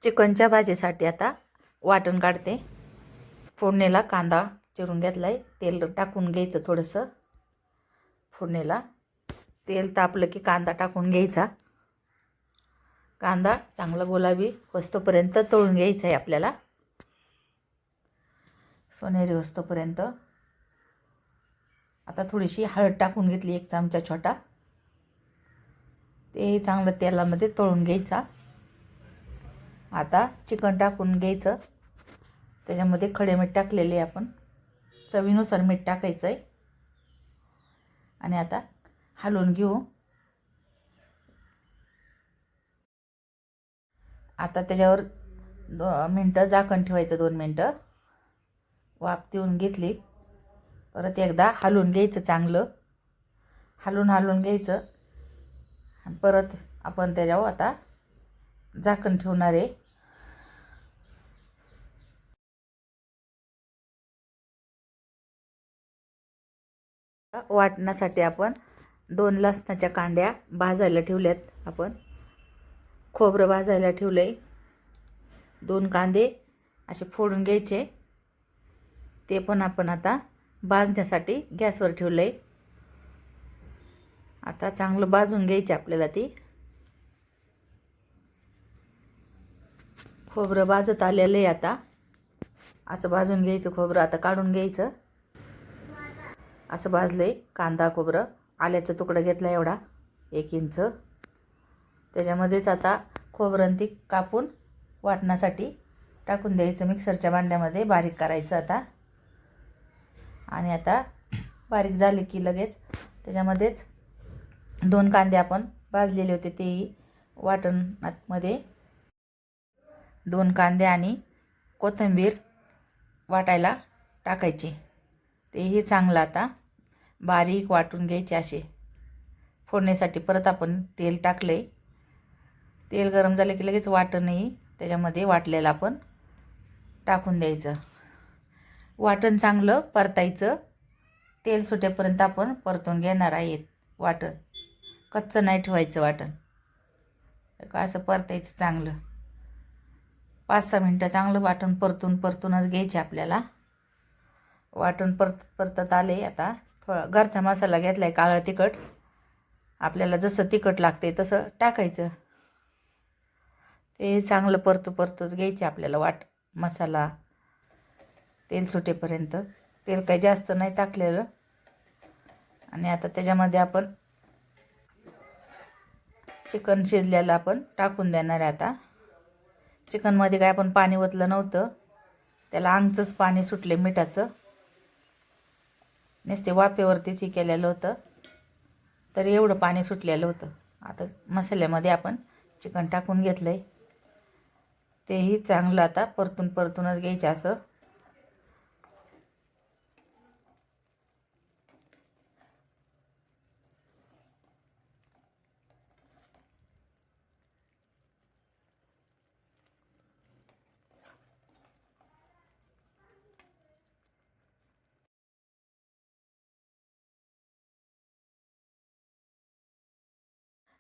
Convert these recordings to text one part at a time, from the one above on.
चिकनच्या भाजीसाठी आता वाटण काढते। फोडणीला कांदा चिरून घेतलाय, तेल टाकून घ्यायचं थोडंसं। फोडणीला तेल तापलं की कांदा टाकून घ्यायचा। कांदा चांगला गुलाबी होईस्तोपर्यंत तळून घ्यायचा आहे आपल्याला, सोनेरी होईस्तोपर्यंत। आता थोडीशी हळद टाकून घेतली, 1 चमचा छोटा। ते चांगलं तेलामध्ये तळून घ्यायचा। आता चिकन टाकून घ्यायचं, त्याच्यामध्ये खडे मीठ टाकलेले आपण, चवीनुसार मीठ टाकायचं आहे। आणि आता हलवून घेऊ। आता त्याच्यावर 2 मिनटं झाकण ठेवायचं, 2 मिनटं वाफ देऊन घेतली। परत एकदा हलवून घ्यायचं, चांगलं हलवून घ्यायचं। परत आपण त्याच्यावर आता झाकण ठेवणार आहे। वाटण्यासाठी आपण 2 लसणाच्या कांड्या भाजायला ठेवल्यात। आपण खोबरं भाजायला ठेवलंय। 2 कांदे असे फोडून घ्यायचे, ते पण आपण आता भाजण्यासाठी गॅसवर ठेवलंय। आता चांगलं भाजून घ्यायचे आपल्याला ती। खोबरं भाजत आलेलं आहे आता, असं भाजून घ्यायचं खोबरं। आता काढून घ्यायचं, असं भाजलंय कांदा खोबरं। आल्याचा तुकडा घेतला एवढा 1 इंच, त्याच्यामध्येच आता खोबरं ती कापून वाटण्यासाठी टाकून द्यायचं। मिक्सरच्या भांड्यामध्ये बारीक करायचं आता। आणि आता बारीक झाले की लगेच त्याच्यामध्येच 2 कांदे आपण भाजलेले होते तेही वाटणामध्ये, 2 कांदे आणि कोथिंबीर वाटायला टाकायची। तेही चांगलं आता बारीक वाटून घ्यायचे असे। फोडणीसाठी परत आपण तेल टाकले, तेल गरम झाले की लगेच वाटणही त्याच्यामध्ये वाटलेलं आपण टाकून द्यायचं। वाटण चांगलं परतायचं, तेल सुटेपर्यंत आपण परतून घेणार आहे वाटण। कच्चं नाही ठेवायचं वाटण, असं परतायचं चांगलं। 5-6 मिनटं चांगलं वाटण परतूनच घ्यायचे आपल्याला। वाटण परतत आले। आता थोडा घरचा मसाला घेतलाय, काळं तिखट, आपल्याला जसं तिखट लागते तसं टाकायचं। ते चांगलं परतूच घ्यायचे आपल्याला मसाला तेल सुटेपर्यंत। तेल काही जास्त नाही टाकलेलं। आणि आता त्याच्यामध्ये आपण चिकन शिजलेलं आपण टाकून देणार आहे आता। चिकनमध्ये काय आपण पाणी ओतलं नव्हतं, त्याला अंगचंच पाणी सुटले मिठाचं, नुसते वाफेवरतीच केलेलं होतं, तर एवढं पाणी सुटलेलं होतं। आता मसाल्यामध्ये आपण चिकन टाकून घेतलंय, तेही चांगलं आता परतूनच घ्यायचं असं।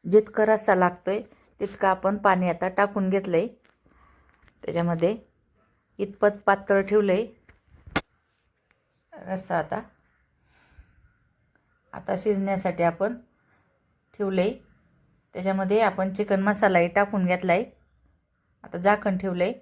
जितकं रस्सा लागतोय तितकं आपण पाणी आता टाकून घेतलंय त्याच्यामध्ये। इतपत पातळ ठेवलंय रस्सा। आता शिजण्यासाठी आपण ठेवलंय, त्याच्यामध्ये आपण चिकन मसालाही टाकून घेतलाय। आता झाकण ठेवलंय,